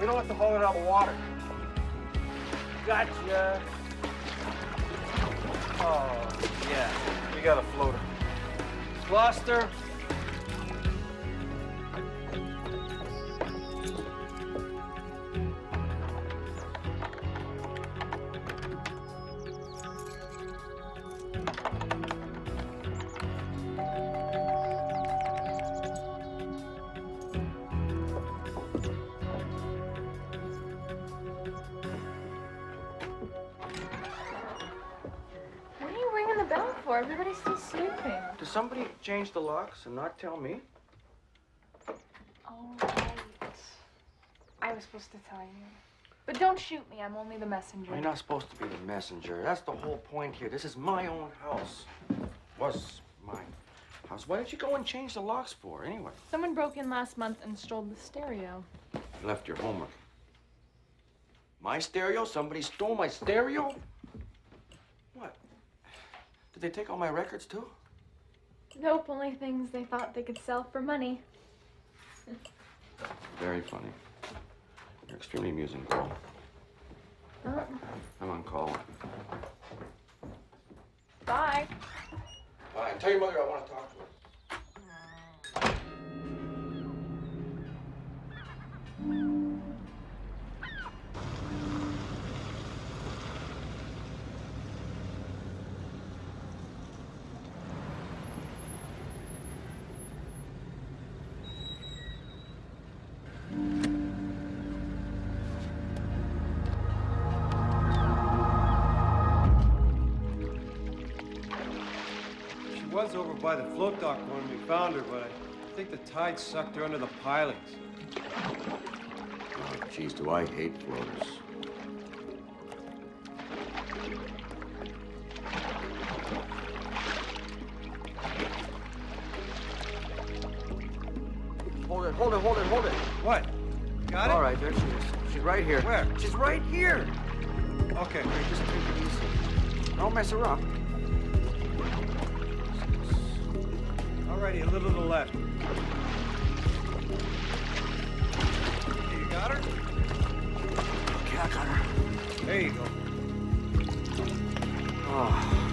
don't have to haul it out of water. Gotcha. Oh, yeah. We got a floater. Gloucester. Everybody's still sleeping. Did somebody change the locks and not tell me? Oh, right. I was supposed to tell you. But don't shoot me. I'm only the messenger. You're not supposed to be the messenger. That's the whole point here. This is my own house. Was my house. Why did you go and change the locks for, anyway? Someone broke in last month and stole the stereo. You left your homework. My stereo? Somebody stole my stereo? What? Did they take all my records, too? Nope, only things they thought they could sell for money. Very funny. You're extremely amusing, girl. I'm on call. Bye. Bye. Tell your mother I want to talk to her. Was over by the float dock when we found her, but I think the tide sucked her under the pilings. Oh, geez, do I hate floaters. Hold it. What? Got it? All right, there she is. She's right here. Where? She's right here. Okay. Hey, just take it easy. Don't mess her up. Alrighty, a little to the left. You got her? Okay, I got her. There you go. Oh.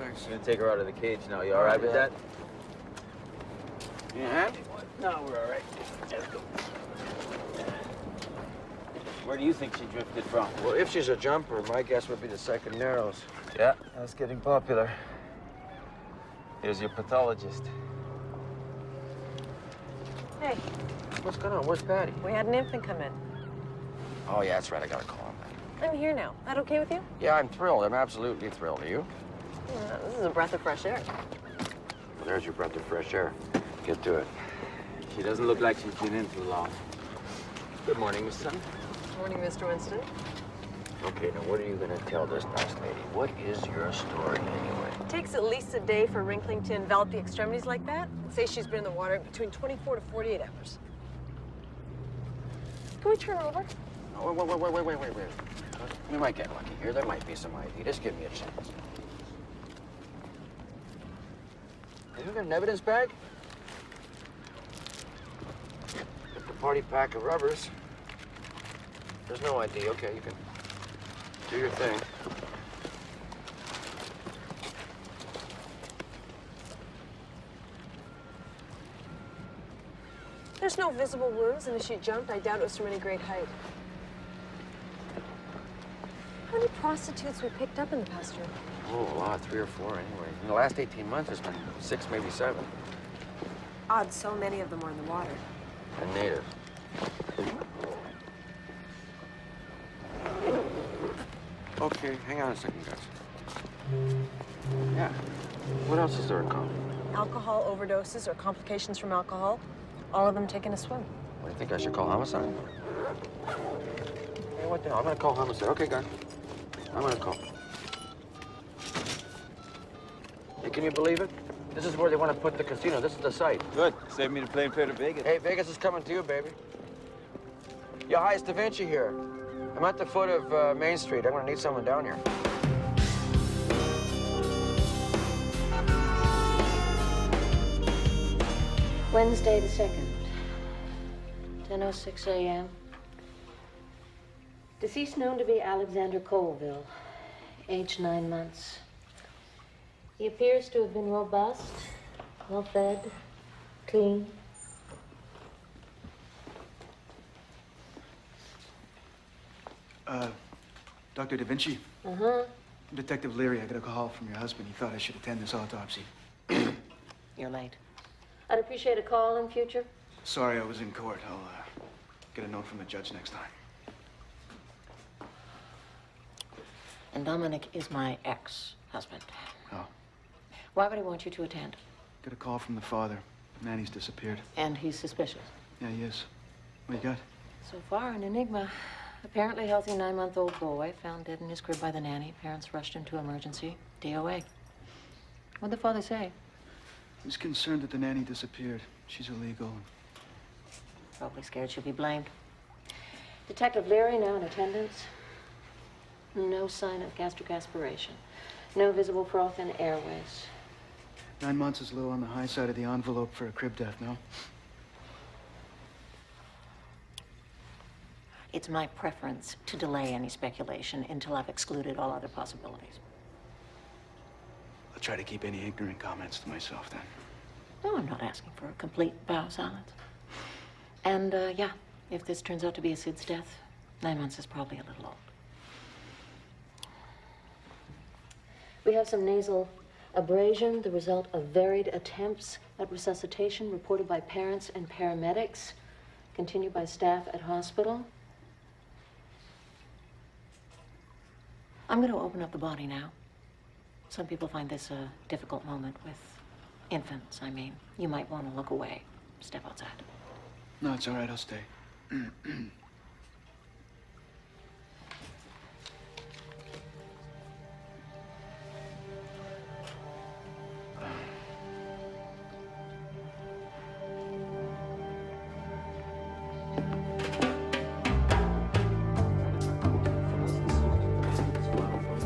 I'm gonna take her out of the cage now. You all right with that? Yeah? No, we're all right. Let's go. Where do you think she drifted from? Well, if she's a jumper, my guess would be the second Narrows. Yeah, that's getting popular. Here's your pathologist. Hey, What's going on? Where's Patty? we had an infant come in. Oh, yeah, that's right. I gotta call him. I'm here now. That okay with you? Yeah, I'm thrilled. I'm absolutely thrilled. Are you? This is a breath of fresh air. Well, there's your breath of fresh air. Get to it. She doesn't look like she's been in too long. Good morning, Miss Sun. Morning, Mr. Winston. Okay, now what are you gonna tell this nice lady? What is your story anyway? It takes at least a day for wrinkling to envelop the extremities like that. Say she's been in the water between 24 to 48 hours. Can we turn her over? Oh, wait. We might get lucky here. There might be some ID. Just give me a chance. Have you got an evidence bag? Got the party pack of rubbers. There's no ID. Okay, you can do your thing. There's no visible wounds, and if she jumped, I doubt it was from any great height. How many prostitutes we picked up in the past year? Oh, a lot. 3 or 4 anyway. In the last 18 months, there's been 6, maybe 7. Odd, so many of them were in the water. And native. Okay, hang on a second, guys. Yeah. What else is there in common? Alcohol overdoses or complications from alcohol, all of them taking a swim. What, do you think I should call homicide? Hey, what the hell? I'm gonna call homicide. Okay, gun. I'm gonna call. Hey, can you believe it? This is where they want to put the casino. This is the site. Good. Save me the plane fare to Vegas. Hey, Vegas is coming to you, baby. Yeah, hi, it's Da Vinci here. I'm at the foot of Main Street. I'm gonna need someone down here. Wednesday the 2nd, 10:06 a.m. Deceased known to be Alexander Colville, age 9 months. He appears to have been robust, well-fed, clean. Dr. Da Vinci? Uh-huh. Detective Leary, I got a call from your husband. He thought I should attend this autopsy. You're late. I'd appreciate a call in future. Sorry, I was in court. I'll get a note from the judge next time. And Dominic is my ex-husband. Oh. Why would he want you to attend? Got a call from the father. Nanny's disappeared. And he's suspicious. Yeah, he is. What you got? So far, an enigma. Apparently healthy 9-month-old boy found dead in his crib by the nanny. Parents rushed into emergency. DOA. What'd the father say? He's concerned that the nanny disappeared. She's illegal. Probably scared she'll be blamed. Detective Leary now in attendance. No sign of gastric aspiration. No visible froth in airways. 9 months is a little on the high side of the envelope for a crib death, no? It's my preference to delay any speculation until I've excluded all other possibilities. I'll try to keep any ignorant comments to myself, then. No, I'm not asking for a complete vow of silence. And, yeah, if this turns out to be a Sid's death, 9 months is probably a little old. We have some nasal abrasion, the result of varied attempts at resuscitation reported by parents and paramedics, continued by staff at hospital. I'm going to open up the body now. Some people find this a difficult moment with infants, I mean. You might want to look away, step outside. No, it's all right. I'll stay.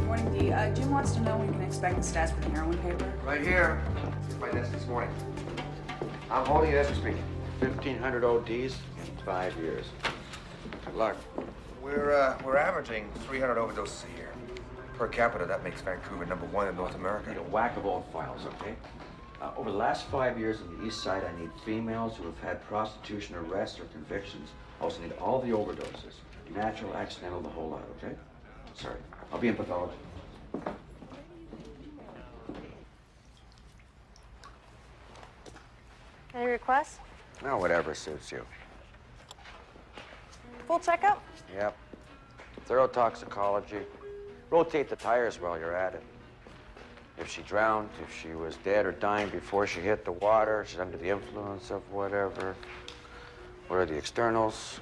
Morning, Dee. Jim wants to know when we can expect the stats for the heroin paper. Right here. My desk this morning. I'm holding it as we speak. 1,500 ODs in 5 years. Good luck. We're averaging 300 overdoses a year. Per capita, that makes Vancouver #1 in North America. I need a whack of all files, okay? Over the last 5 years on the east side, I need females who have had prostitution arrests or convictions. I also need all the overdoses. Natural, accidental, the whole lot, okay? Sorry. I'll be in pathology. Any requests? No, whatever suits you. Full checkup? Yep. Thorough toxicology. Rotate the tires while you're at it. If she drowned, if she was dead or dying before she hit the water, she's under the influence of whatever. What are the externals?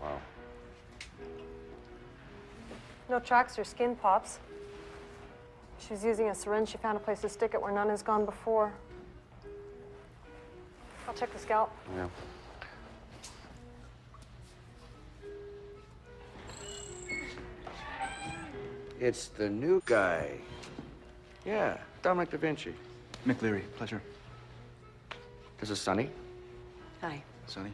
Wow. No tracks or skin pops. She's using a syringe. She found a place to stick it where none has gone before. I'll check the scalp. Yeah. It's the new guy. Yeah, Dominic Da Vinci. Mick Leary, pleasure. This is Sonny. Hi. Sonny.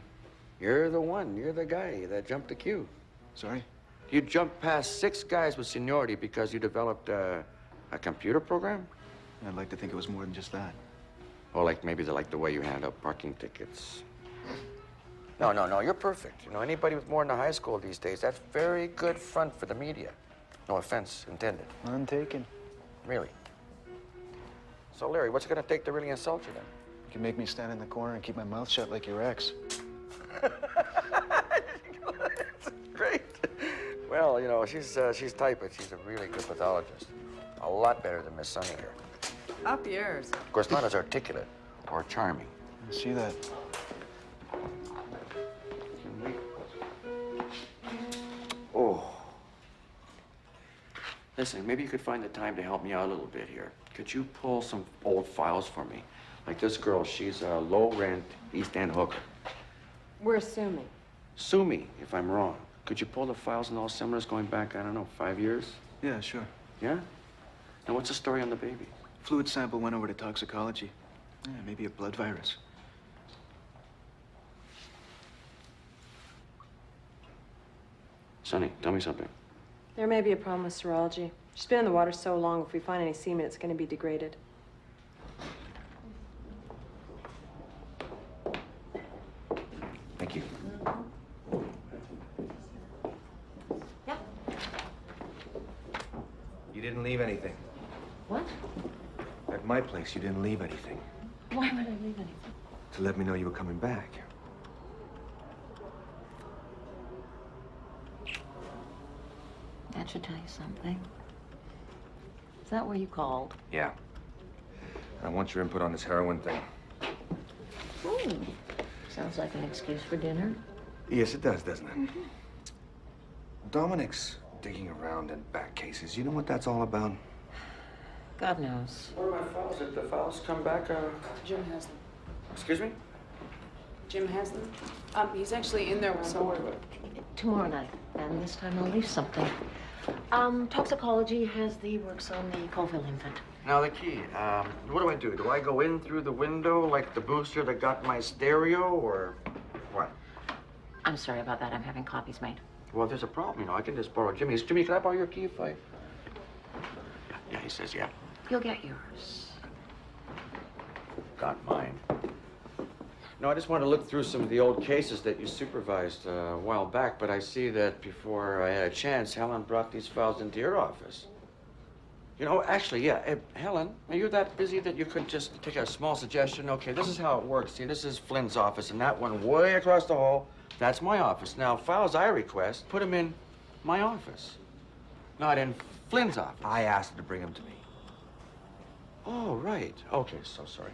You're the one. You're the guy that jumped the queue. Sorry? You jumped past 6 guys with seniority because you developed a computer program? I'd like to think it was more than just that. Or like maybe they like the way you hand out parking tickets. No, you're perfect. You know, anybody with more than a high school these days, that's very good front for the media. No offense intended. None taken. Really. So, Larry, what's it gonna take to really insult you then? You can make me stand in the corner and keep my mouth shut like your ex. Great. Well, you know, she's tight, but she's a really good pathologist. A lot better than Miss Sunny here. Up yours. Of course, not as articulate or charming. I see that. Listen, maybe you could find the time to help me out a little bit here. Could you pull some old files for me? Like this girl, she's a low-rent East End hooker. We're assuming. Sue me if I'm wrong. Could you pull the files on all seminars going back, I don't know, 5 years? Yeah, sure. Yeah? And what's the story on the baby? Fluid sample went over to toxicology. Yeah, maybe a blood virus. Sonny, tell me something. There may be a problem with serology. She's been in the water so long, if we find any semen, it's going to be degraded. Thank you. Yeah. You didn't leave anything. What? At my place, you didn't leave anything. Why would I leave anything? To let me know you were coming back. That should tell you something. Is that where you called? Yeah. I want your input on this heroin thing. Ooh. Sounds like an excuse for dinner. Yes, it does, doesn't it? Dominic's digging around in back cases. You know what that's all about? God knows. What are my files? Did the files come back? Jim has them. Excuse me? Jim has them. He's actually in there with someone. Tomorrow night. And this time I'll leave something. Toxicology has the works on the Colville infant. Now the key. What do? Do I go in through the window like the booster that got my stereo, or what? I'm sorry about that. I'm having copies made. Well, if there's a problem, you know, I can just borrow Jimmy's. Jimmy, can I borrow your key if I... Yeah, he says yeah. You'll get yours. Got mine. No, I just want to look through some of the old cases that you supervised a while back, but I see that before I had a chance, Helen brought these files into your office. You know, actually, yeah. Helen, are you that busy that you could just take a small suggestion? Okay, this is how it works. See, this is Flynn's office, and that one way across the hall, that's my office. Now, files I request, put them in my office, not in Flynn's office. I asked her to bring him to me. Oh, right. Okay, so sorry.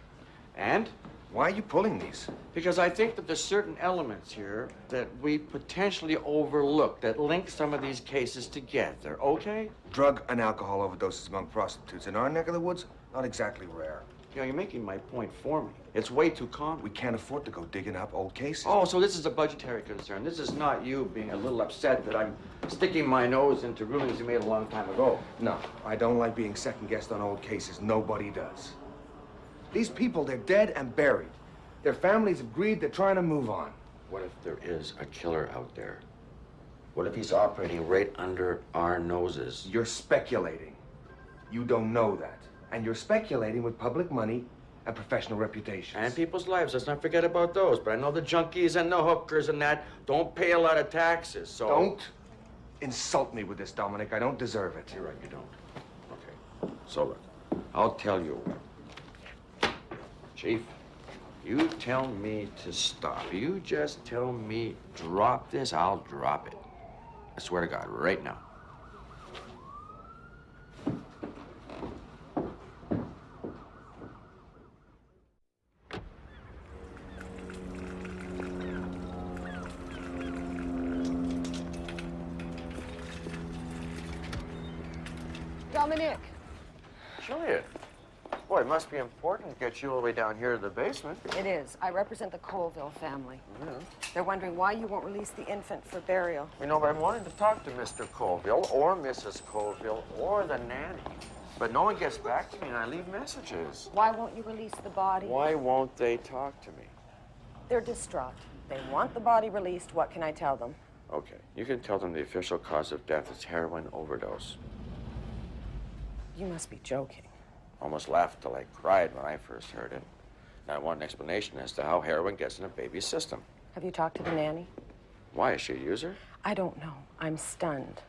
And? Why are you pulling these? Because I think that there's certain elements here that we potentially overlook that link some of these cases together, okay? Drug and alcohol overdoses among prostitutes in our neck of the woods, not exactly rare. You know, you're making my point for me. It's way too common. We can't afford to go digging up old cases. Oh, so this is a budgetary concern. This is not you being a little upset that I'm sticking my nose into rulings you made a long time ago. No, I don't like being second-guessed on old cases. Nobody does. These people, they're dead and buried. Their families have agreed, they're trying to move on. What if there is a killer out there? What if he's operating right under our noses? You're speculating. You don't know that. And you're speculating with public money and professional reputations. And people's lives, let's not forget about those. But I know the junkies and the hookers and that don't pay a lot of taxes, so... Don't insult me with this, Dominic. I don't deserve it. You're right, you don't. Okay. So look, I'll tell you what. Chief, you tell me to stop. You just tell me drop this, I'll drop it. I swear to God, right now. Dominic. Juliet. Boy, it must be important to get you all the way down here to the basement. It is. I represent the Colville family. Yeah. They're wondering why you won't release the infant for burial. You know, I'm wanting to talk to Mr. Colville or Mrs. Colville or the nanny. But no one gets back to me and I leave messages. Why won't you release the body? Why won't they talk to me? They're distraught. They want the body released. What can I tell them? Okay, you can tell them the official cause of death is heroin overdose. You must be joking. Almost laughed till I cried when I first heard it. And I want an explanation as to how heroin gets in a baby's system. Have you talked to the nanny? Why, is she a user? I don't know. I'm stunned.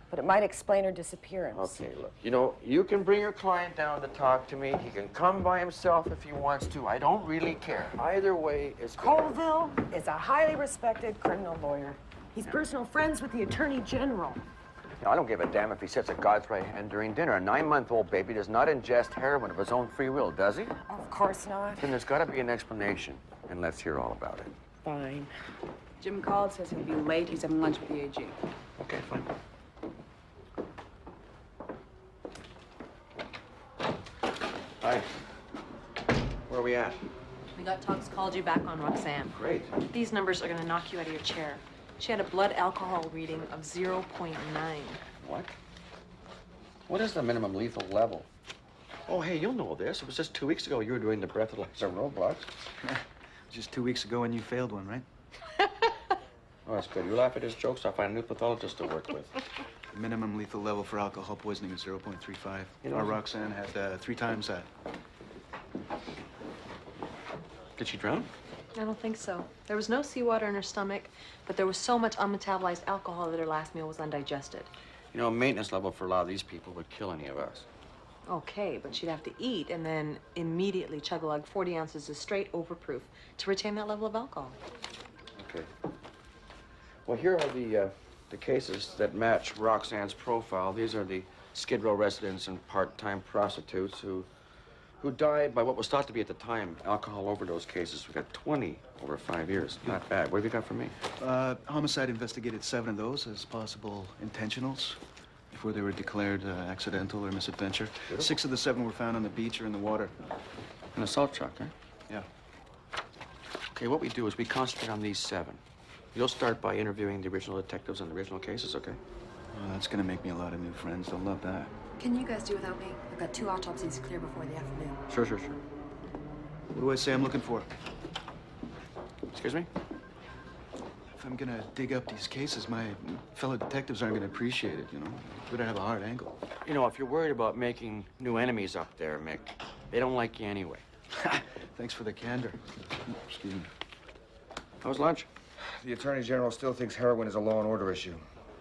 But it might explain her disappearance. Okay, look, you know, you can bring your client down to talk to me. He can come by himself if he wants to. I don't really care. Either way is good. Colville is a highly respected criminal lawyer. He's personal friends with the Attorney General. You know, I don't give a damn if he sits at God's right hand during dinner. A 9-month-old baby does not ingest heroin of his own free will, does he? Of course not. Then there's got to be an explanation, and let's hear all about it. Fine. Jim called, says he'll be late. He's having lunch with the AG. Okay, fine. Hi. Where are we at? We got toxicology back on Roxanne. Great. These numbers are gonna knock you out of your chair. She had a blood alcohol reading of 0.9. What? What is the minimum lethal level? Oh, hey, you'll know this. It was just 2 weeks ago you were doing the breathalyzer roadblocks. Just 2 weeks ago when you failed one, right? Oh, that's good. You laugh at his jokes, I'll find a new pathologist to work with. The minimum lethal level for alcohol poisoning is 0.35. You know- Our Roxanne had 3 times that. Did she drown? I don't think so. There was no seawater in her stomach, but there was so much unmetabolized alcohol that her last meal was undigested. You know, a maintenance level for a lot of these people would kill any of us. Okay, but she'd have to eat and then immediately chug a lug 40 ounces of straight overproof to retain that level of alcohol. Okay. Well, here are the cases that match Roxanne's profile. These are the Skid Row residents and part-time prostitutes who died by what was thought to be at the time alcohol overdose cases. We got 20 over 5 years. Not bad. What have you got for me? Homicide investigated 7 of those as possible intentionals before they were declared accidental or misadventure. Beautiful. 6 of the 7 were found on the beach or in the water. An assault truck, huh? Yeah. Okay, what we do is we concentrate on these 7. You'll start by interviewing the original detectives on the original cases, okay? Well, that's gonna make me a lot of new friends. They'll love that. Can you guys do without me? I've got 2 autopsies to clear before the afternoon. Sure. What do I say I'm looking for? Excuse me? If I'm gonna dig up these cases, my fellow detectives aren't gonna appreciate it, you know? We don't have a hard angle. You know, if you're worried about making new enemies up there, Mick, they don't like you anyway. Thanks for the candor. Excuse me. How was lunch? The Attorney General still thinks heroin is a law and order issue.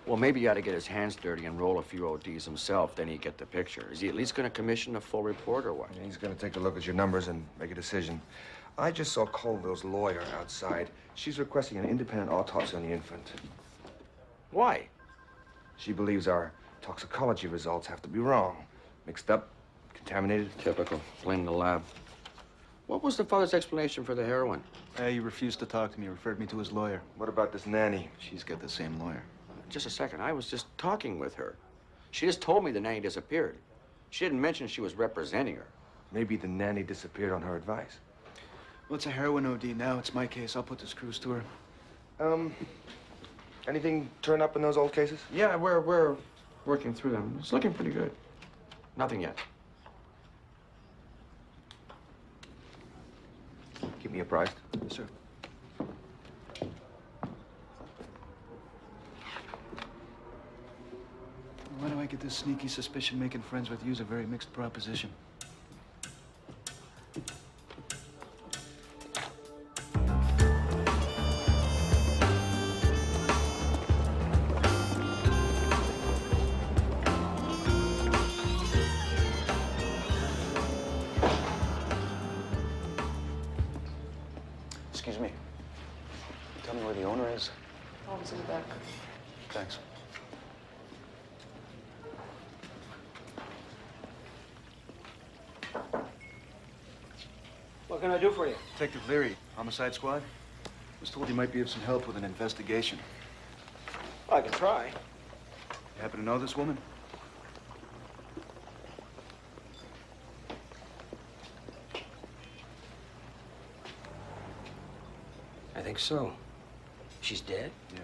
Well, maybe he ought to get his hands dirty and roll a few ODs himself, then he'd get the picture. Is he at least going to commission a full report or what? Yeah, he's gonna take a look at your numbers and make a decision. I just saw Colville's lawyer outside. She's requesting an independent autopsy on the infant. Why? She believes our toxicology results have to be wrong. Mixed up, contaminated. Typical. Blame the lab. What was the father's explanation for the heroin? He refused to talk to me, referred me to his lawyer. What about this nanny? She's got the same lawyer. Just a second. I was just talking with her. She just told me the nanny disappeared. She didn't mention she was representing her. Maybe the nanny disappeared on her advice. Well, it's a heroin OD now. It's my case. I'll put the screws to her. Anything turn up in those old cases? Yeah, we're working through them. It's looking pretty good. Nothing yet. Keep me apprised. Yes, sir. Why do I get this sneaky suspicion making friends with you is a very mixed proposition? Excuse me. Tell me where the owner is. Always in the back. Thanks. What can I do for you? Detective Leary, Homicide Squad. Was told you might be of some help with an investigation. I can try. You happen to know this woman? I think so. She's dead? Yeah.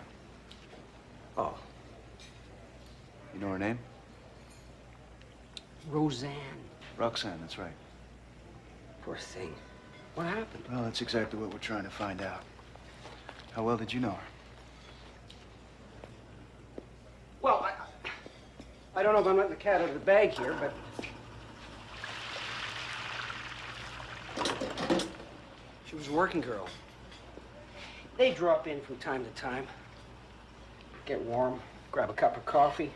Oh, You know her name? Roseanne. Roxanne, that's right. Poor thing. What happened? Well, that's exactly what we're trying to find out. How well did you know her? Well, I don't know if I'm letting the cat out of the bag here, but... She was a working girl. They drop in from time to time. Get warm, grab a cup of coffee.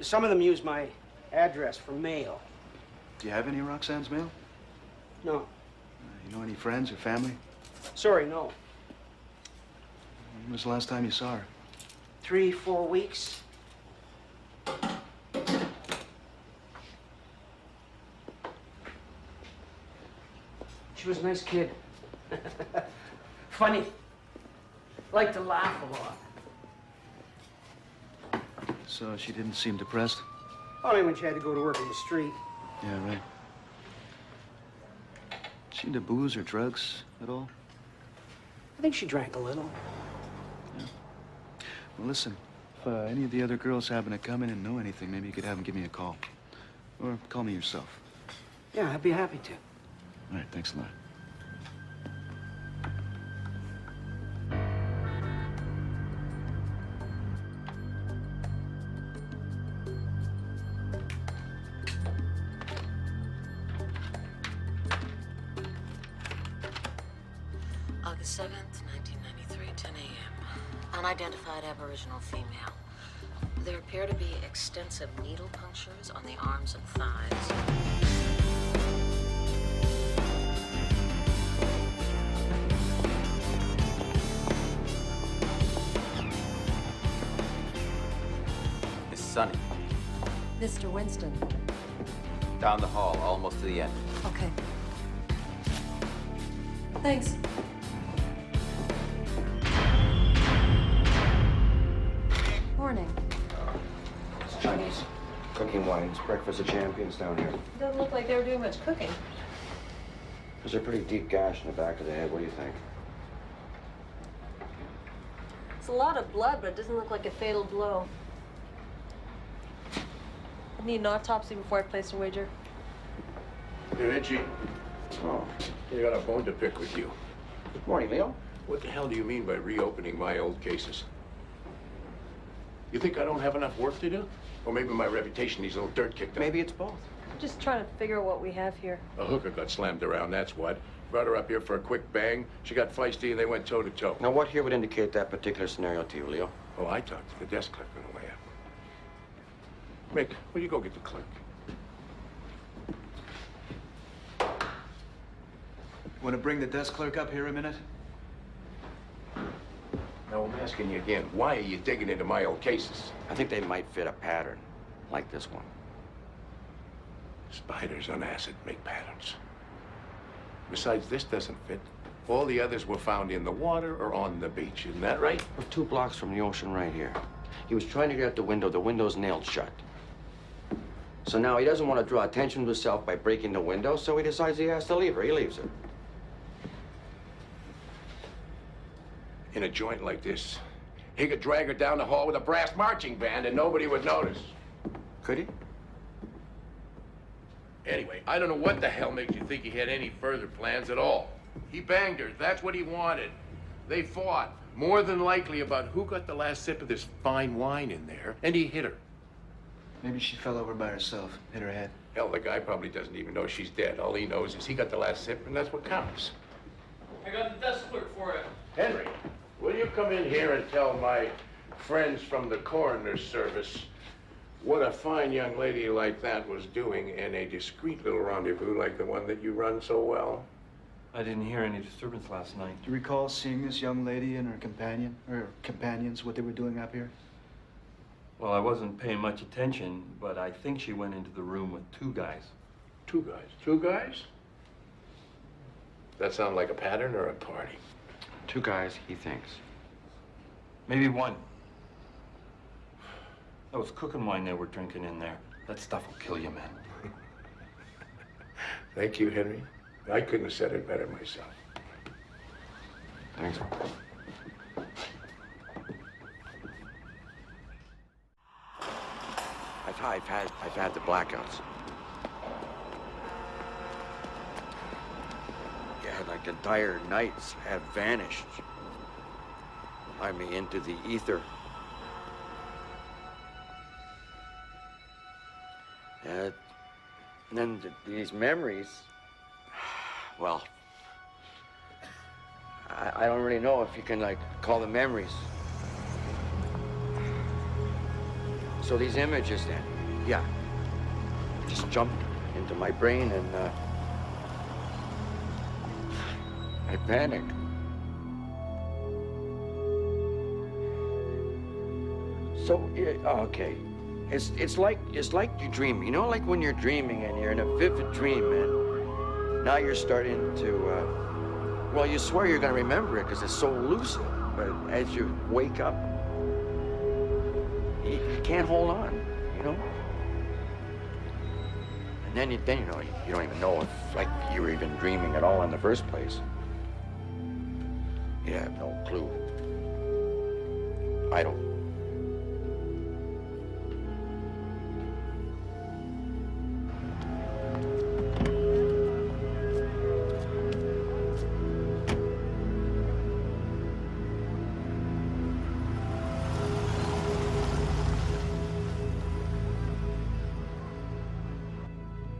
Some of them use my address for mail. Do you have any Roxanne's mail? No. You know any friends or family? Sorry, no. When was the last time you saw her? 3, 4 weeks. She was a nice kid. Funny. Liked to laugh a lot. So she didn't seem depressed? Only when she had to go to work in the street. Yeah, right. she into booze or drugs at all? I think she drank a little. Yeah. Well, listen, if any of the other girls happen to come in and know anything, maybe you could have them give me a call. Or call me yourself. Yeah, I'd be happy to. All right, thanks a lot. August 7th, 1993, 10 a.m. Unidentified Aboriginal female. There appear to be extensive needle punctures on the arms and thighs. Miss Sunny. Mr. Winston. Down the hall, almost to the end. Okay. Thanks. Morning. It's Chinese. Cooking wines, breakfast of champions down here. Doesn't look like they were doing much cooking. There's a pretty deep gash in the back of the head. What do you think? It's a lot of blood, but it doesn't look like a fatal blow. I need an autopsy before I place a wager. Hey, Richie. Oh. You got a bone to pick with you. Good morning, Leo. What the hell do you mean by reopening my old cases? You think I don't have enough work to do? Or maybe my reputation needs a little dirt kicked up? Maybe it's both. I'm just trying to figure out what we have here. A hooker got slammed around, that's what. Brought her up here for a quick bang. She got feisty and they went toe to toe. Now, what here would indicate that particular scenario to you, Leo? Oh, I talked to the desk clerk on the way up. Mick, will you go get the clerk? Want to bring the desk clerk up here a minute? Now, I'm asking you again, why are you digging into my old cases? I think they might fit a pattern, like this one. Spiders on acid make patterns. Besides, this doesn't fit. All the others were found in the water or on the beach, isn't that right? We're 2 blocks from the ocean right here. He was trying to get out the window. The window's nailed shut. So now he doesn't want to draw attention to himself by breaking the window, so he decides he has to leave her. He leaves her. In a joint like this, he could drag her down the hall with a brass marching band and nobody would notice. Could he? Anyway, I don't know what the hell makes you think he had any further plans at all. He banged her. That's what he wanted. They fought, more than likely, about who got the last sip of this fine wine in there, and he hit her. Maybe she fell over by herself, hit her head. Hell, the guy probably doesn't even know she's dead. All he knows is he got the last sip, and that's what counts. I got the desk clerk for you. Henry, will you come in here and tell my friends from the coroner's service what a fine young lady like that was doing in a discreet little rendezvous like the one that you run so well? I didn't hear any disturbance last night. Do you recall seeing this young lady and her companion, or companions, what they were doing up here? Well, I wasn't paying much attention, but I think she went into the room with 2 guys. 2 guys? 2 guys? That sound like a pattern or a party? 2 guys, he thinks. Maybe 1. That was cooking wine they were drinking in there. That stuff will kill you, man. Thank you, Henry. I couldn't have said it better myself. Thanks. I've had the blackouts. Yeah, like entire nights have vanished. I mean, into the ether. And then these memories, well, I don't really know if you can, like, call them memories. So these images then, yeah, just jumped into my brain and I panicked. So, okay. It's like you dream, you know, like when you're dreaming and you're in a vivid dream and now you're starting to, well, you swear you're gonna remember it because it's so lucid, but as you wake up, you can't hold on, you know? And then you know, you don't even know if, like, you were even dreaming at all in the first place. You have no clue. I don't.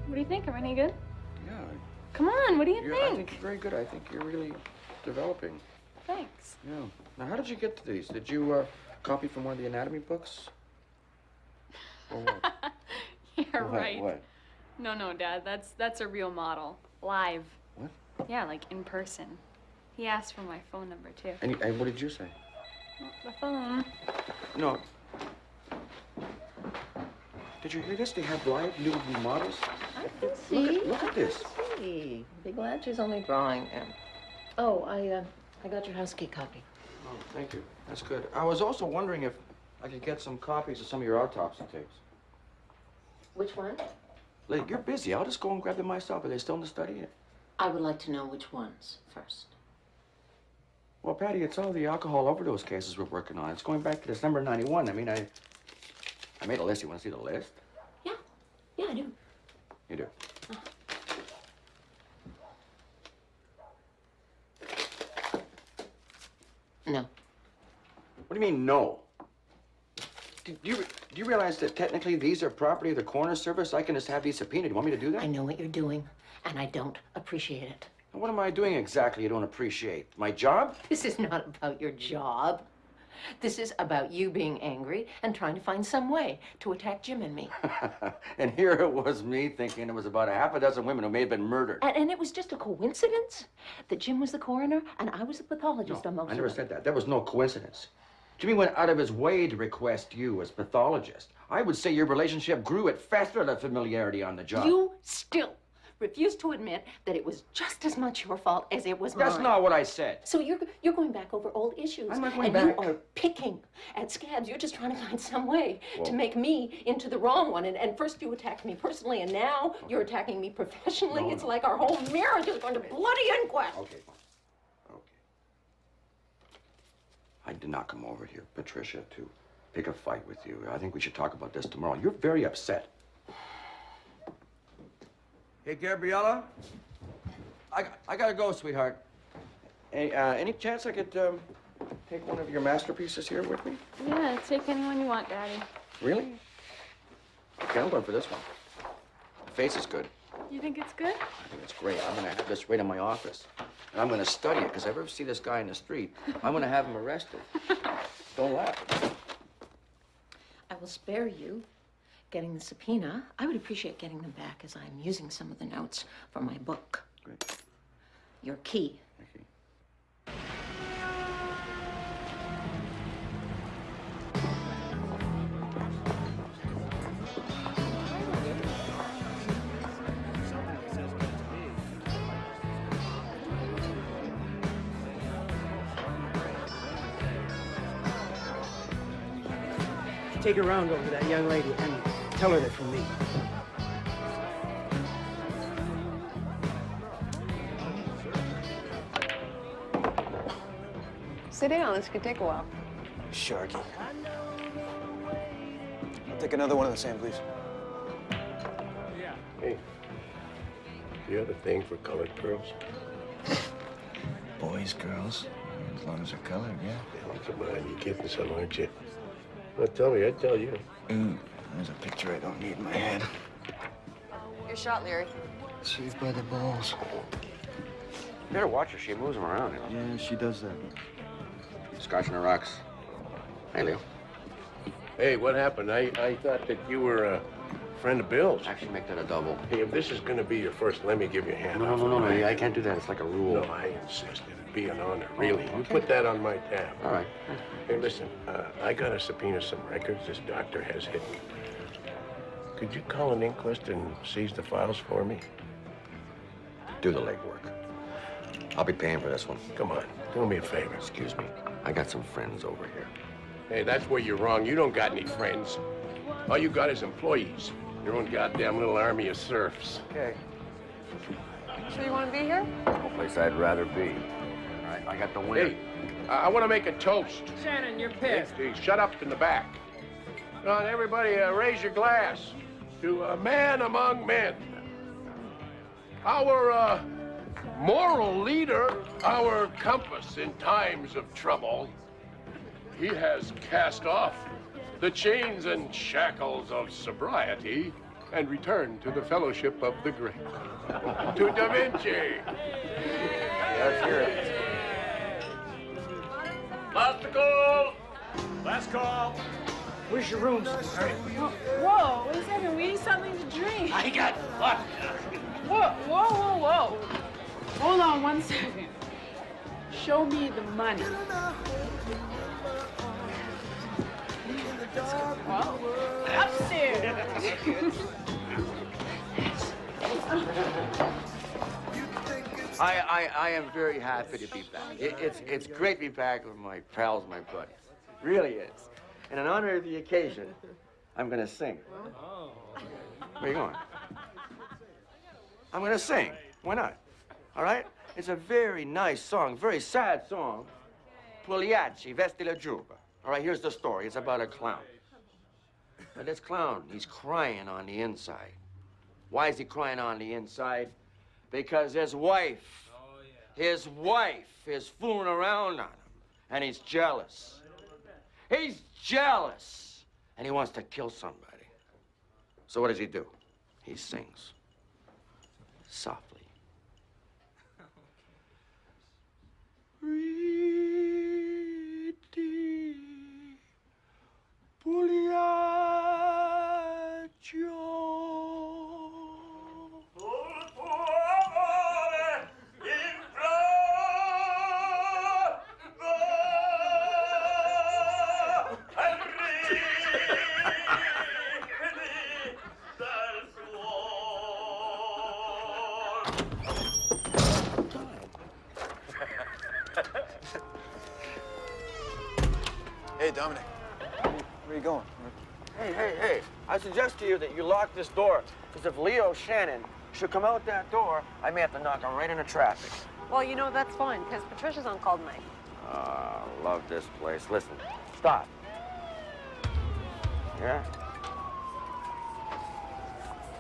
What do you think? Am I any good? Yeah. Come on, what do you I think? think you're very good. I think you're really developing. Thanks. Yeah. Now, how did you get to these? Did you copy from one of the anatomy books? Or what? Yeah, What? right. What? No, Dad. That's a real model. Live. What? Yeah, like in person. He asked for my phone number, too. And what did you say? The phone. No. Did you hear this? They have live nudity models. I can see. Look at this. I can see. Be glad she's only drawing him. Oh, I got your house key copy. Oh, thank you. That's good. I was also wondering if I could get some copies of some of your autopsy tapes. Which one? Like, you're busy. I'll just go and grab them myself. Are they still in the study? I would like to know which ones first. Well, Patty, it's all the alcohol overdose cases we're working on. It's going back to December '91. I mean, I made a list. You want to see the list? Yeah, I do. You do. No. What do you mean, no? Do you realize that technically these are property of the coroner service? I can just have these subpoenaed. Do you want me to do that? I know what you're doing, and I don't appreciate it. And what am I doing exactly you don't appreciate? My job? This is not about your job. This is about you being angry and trying to find some way to attack Jim and me. And here it was me thinking it was about a half a dozen women who may have been murdered. And it was just a coincidence that Jim was the coroner and I was the pathologist on most I never of it. said that. That was no coincidence. Jimmy went out of his way to request you as pathologist. I would say your relationship grew. It fostered a familiarity on the job. You still refuse to admit that it was just as much your fault as it was mine. That's not what I said. So you're going back over old issues. I'm not going and back. you are picking at scabs. You're just trying to find some way Whoa. to make me into the wrong one. And first you attacked me personally, and now you're attacking me professionally. No, It's no. like our whole marriage is going to bloody inquest. Okay, fine. Okay. I did not come over here, Patricia, to pick a fight with you. I think we should talk about this tomorrow. You're very upset. Hey, Gabriella? I gotta go, sweetheart. Hey, any chance I could take one of your masterpieces here with me? Yeah, take anyone you want, Daddy. Really? Okay, I'm going for this one. The face is good. You think it's good? I think it's great. I'm gonna have this right in my office. And I'm gonna study it, because if I ever see this guy in the street, I'm gonna have him arrested. Don't laugh. I will spare you getting the subpoena. I would appreciate getting them back as I'm using some of the notes from my book. Great. Your key. Take her around over to that young lady and tell her they're from me. Sit down. This could take a while. Sharky. I'll take another one of the same, please. Hey, do you have a thing for colored girls? Boys, girls, as long as they're colored, yeah. Come on, you're kidding some, aren't you? Well, tell me, I tell you. Ooh, there's a picture I don't need in my head. Your shot, Leary. Saved by the balls. You better watch her. She moves him around. You know? Yeah, she does that. Scotching the rocks. Hey, Leo. Hey, what happened? I thought that you were a friend of Bill's. Actually, make that a double. Hey, if this is going to be your first, let me give you a hand. No. I can't do that. It's like a rule. No, I insist. It'd be an honor, really. You put that on my tab. All right. Hey, listen, I got to subpoena some records this doctor has hidden. Could you call an inquest and seize the files for me? Do the legwork. I'll be paying for this one. Come on, do me a favor. Excuse me. I got some friends over here. Hey, that's where you're wrong. You don't got any friends. All you got is employees. Your own goddamn little army of serfs. Okay. Sure you want to be here? No place I'd rather be. All right, I got the winner. Hey, I want to make a toast. Shannon, you're pissed. Hey, shut up in the back. Come on, everybody, raise your glass to a man among men. Our moral leader, our compass in times of trouble. He has cast off the chains and shackles of sobriety and returned to the fellowship of the great. To Da Vinci. Let's hear it. Last call. Last call. Where's your room, sweetheart? Whoa, wait a second. We need something to drink. I got vodka. Whoa, whoa, whoa, whoa. Hold on 1 second. Show me the money. Well, upstairs. I am very happy to be back. It's great to be back with my pals, my buddies. Really is. And in honor of the occasion, I'm gonna sing. Where are you going? I'm gonna sing. Why not? All right? It's a very nice song, very sad song. Pugliacci, vesti la giubba. All right, here's the story. It's about a clown. But this clown, he's crying on the inside. Why is he crying on the inside? Because his wife is fooling around on him, and he's jealous. He's jealous, and he wants to kill somebody. So what does he do? He sings softly. Ridi Hey, Dominic. Where are you going? Hey, I suggest to you that you lock this door, because if Leo Shannon should come out that door, I may have to knock him right into traffic. Well, you know, that's fine, because Patricia's on call tonight. Love this place. Listen, stop. Yeah?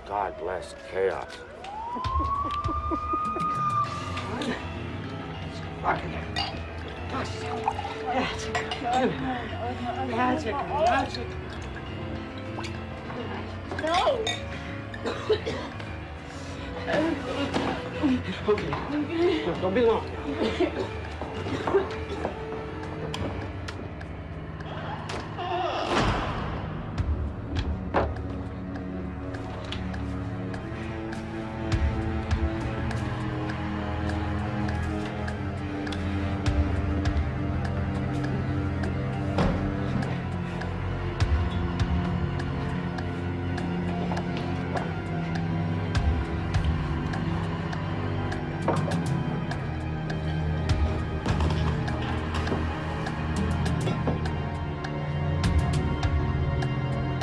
God bless chaos. Magic. No. Okay. Don't be long.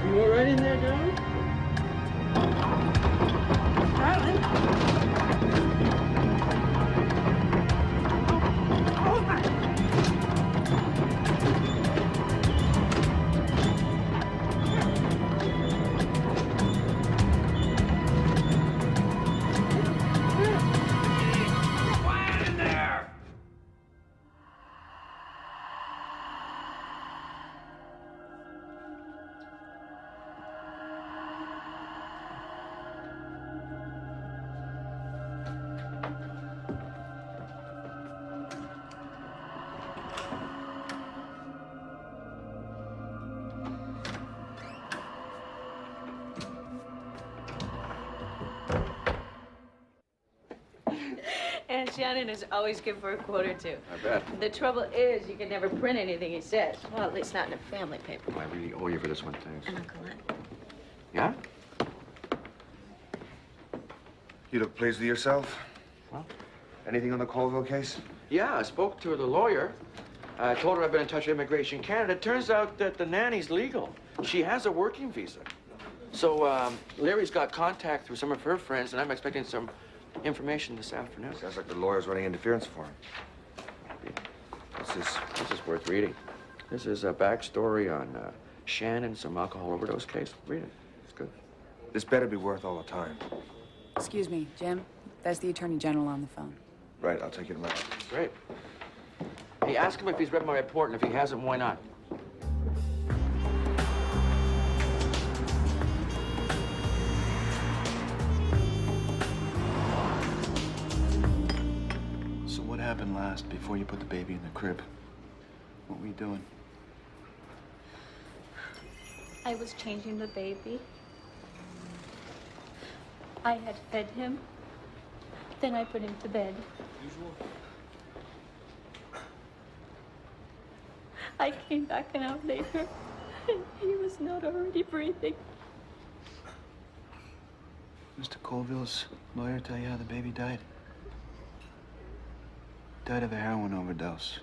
You all right in there, darling? And Shannon is always good for a quote or two. I bet. The trouble is, you can never print anything he says. Well, at least not in a family paper. I really owe you for this one, thanks. And Uncle Ed. Yeah? You look pleased with yourself? Well, anything on the Colville case? Yeah, I spoke to the lawyer. I told her I've been in touch with Immigration Canada. It turns out that the nanny's legal. She has a working visa. So, Larry's got contact through some of her friends, and I'm expecting some information this afternoon. Sounds like the lawyer's running interference for him. This is worth reading. This is a backstory on Shannon, some alcohol overdose case. Read it. It's good. This better be worth all the time. Excuse me, Jim. That's the Attorney General on the phone. Right, I'll take it tomorrow. Great. Hey, ask him if he's read my report, and if he hasn't, why not? So what happened last before you put the baby in the crib? What were you doing? I was changing the baby. I had fed him. Then I put him to bed. Usual? I came back an hour later, and he was not already breathing. Mr. Colville's lawyer tell you how the baby died? Died of a heroin overdose.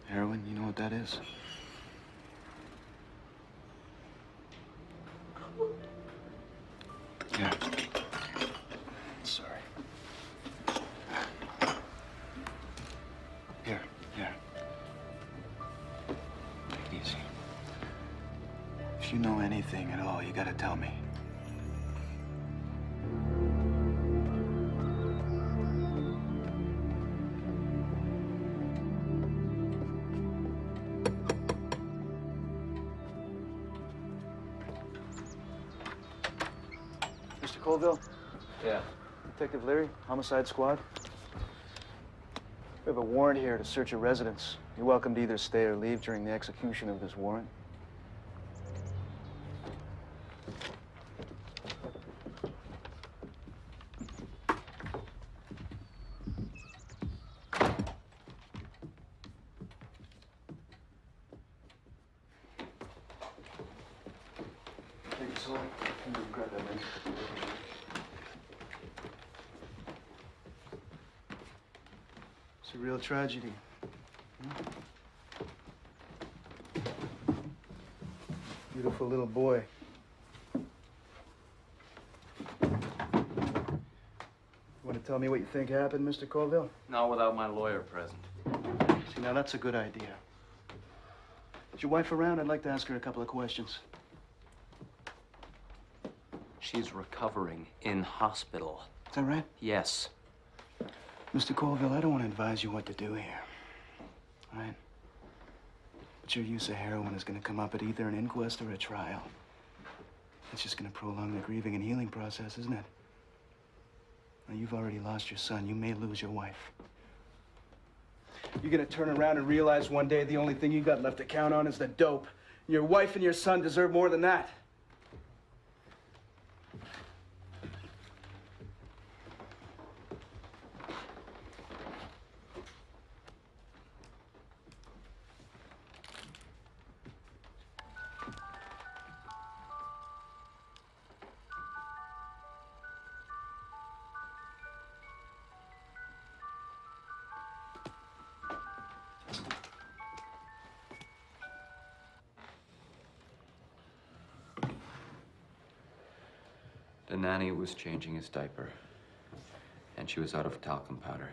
Heroin, you know what that is? Yeah. Sorry. Here. Take it easy. If you know anything at all, you gotta tell me. Mr. Colville? Yeah. Detective Leary, Homicide Squad. We have a warrant here to search a residence. You're welcome to either stay or leave during the execution of this warrant. Thank you, sir. Can you grab that link? It's a real tragedy. Beautiful little boy. Want to tell me what you think happened, Mr. Colville? Not without my lawyer present. See, now that's a good idea. Is your wife around? I'd like to ask her a couple of questions. She's recovering in hospital. Is that right? Yes. Mr. Colville, I don't want to advise you what to do here. All right? But your use of heroin is going to come up at either an inquest or a trial. It's just going to prolong the grieving and healing process, isn't it? Now, you've already lost your son. You may lose your wife. You're going to turn around and realize one day the only thing you got left to count on is the dope. Your wife and your son deserve more than that. The nanny was changing his diaper, and she was out of talcum powder.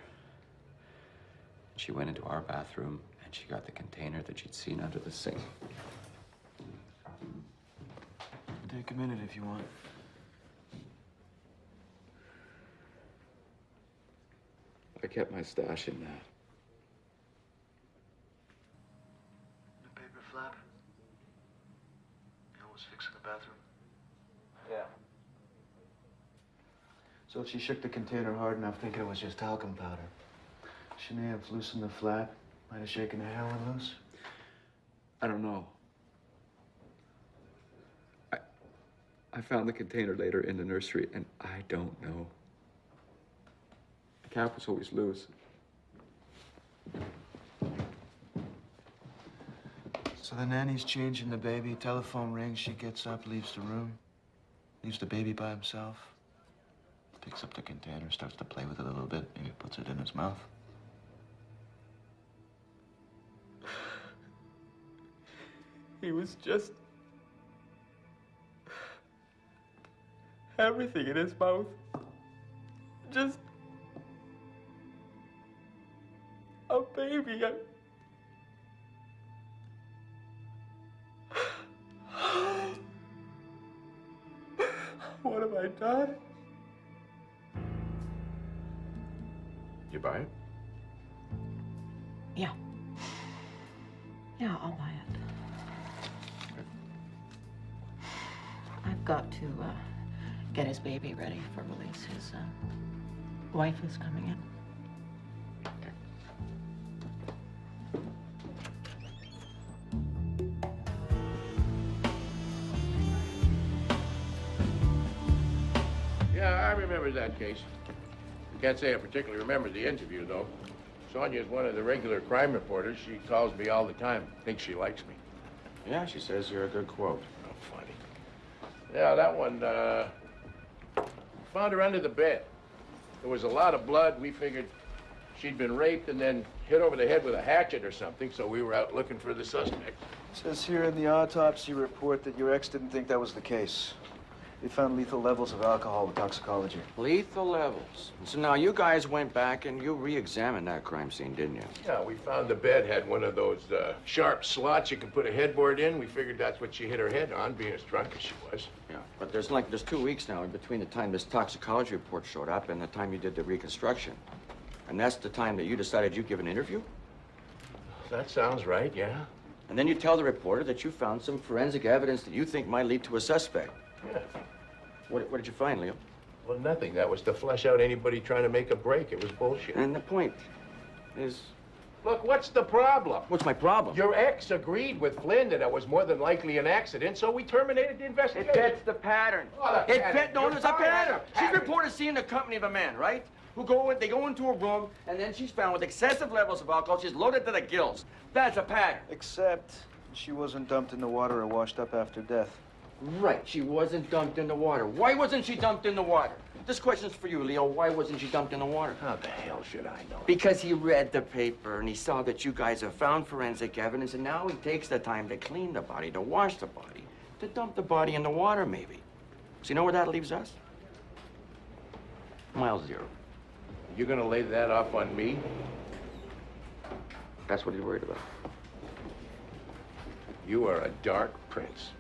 She went into our bathroom, and she got the container that she'd seen under the sink. Take a minute if you want. I kept my stash in that. The paper flap? I was fixing the bathroom. Yeah. So she shook the container hard enough, thinking it was just talcum powder. She may have loosened the flap, might have shaken the heroin loose. I don't know. I found the container later in the nursery, and I don't know. The cap was always loose. So the nanny's changing the baby, telephone rings, she gets up, leaves the room, leaves the baby by himself, picks up the container, starts to play with it a little bit, maybe puts it in his mouth. He was just everything in his mouth. Just a baby. What have I done? You buy it? Yeah. Yeah, I'll buy it. I've got to get his baby ready for release. His wife is coming in. Yeah, I remember that case. I can't say I particularly remember the interview, though. Sonia's one of the regular crime reporters. She calls me all the time. Thinks she likes me. Yeah, she says you're a good quote. Oh, funny. Yeah, that one, found her under the bed. There was a lot of blood. We figured she'd been raped and then hit over the head with a hatchet or something, so we were out looking for the suspect. It says here in the autopsy report that your ex didn't think that was the case. They found lethal levels of alcohol with toxicology. Lethal levels. So now you guys went back and you re-examined that crime scene, didn't you? Yeah, we found the bed had one of those sharp slots you can put a headboard in. We figured that's what she hit her head on, being as drunk as she was. Yeah, but there's 2 weeks now in between the time this toxicology report showed up and the time you did the reconstruction. And that's the time that you decided you'd give an interview? That sounds right, yeah. And then you tell the reporter that you found some forensic evidence that you think might lead to a suspect. Yeah. What did you find, Leo? Well, nothing. That was to flush out anybody trying to make a break. It was bullshit. And the point is... Look, what's the problem? What's my problem? Your ex agreed with Flynn that it was more than likely an accident, so we terminated the investigation. It fits the pattern. Oh, the pattern. No, You're there's a fine. pattern. She's Pattern. reported seeing the company of a man, right? They go into a room, and then she's found with excessive levels of alcohol. She's loaded to the gills. That's a pattern. Except she wasn't dumped in the water or washed up after death. Right, she wasn't dumped in the water. Why wasn't she dumped in the water? This question's for you, Leo. Why wasn't she dumped in the water? How the hell should I know? Because he read the paper and he saw that you guys have found forensic evidence, and now he takes the time to clean the body, to wash the body, to dump the body in the water, maybe. So you know where that leaves us? Mile zero. You're gonna lay that off on me? That's what he's worried about. You are a dark prince.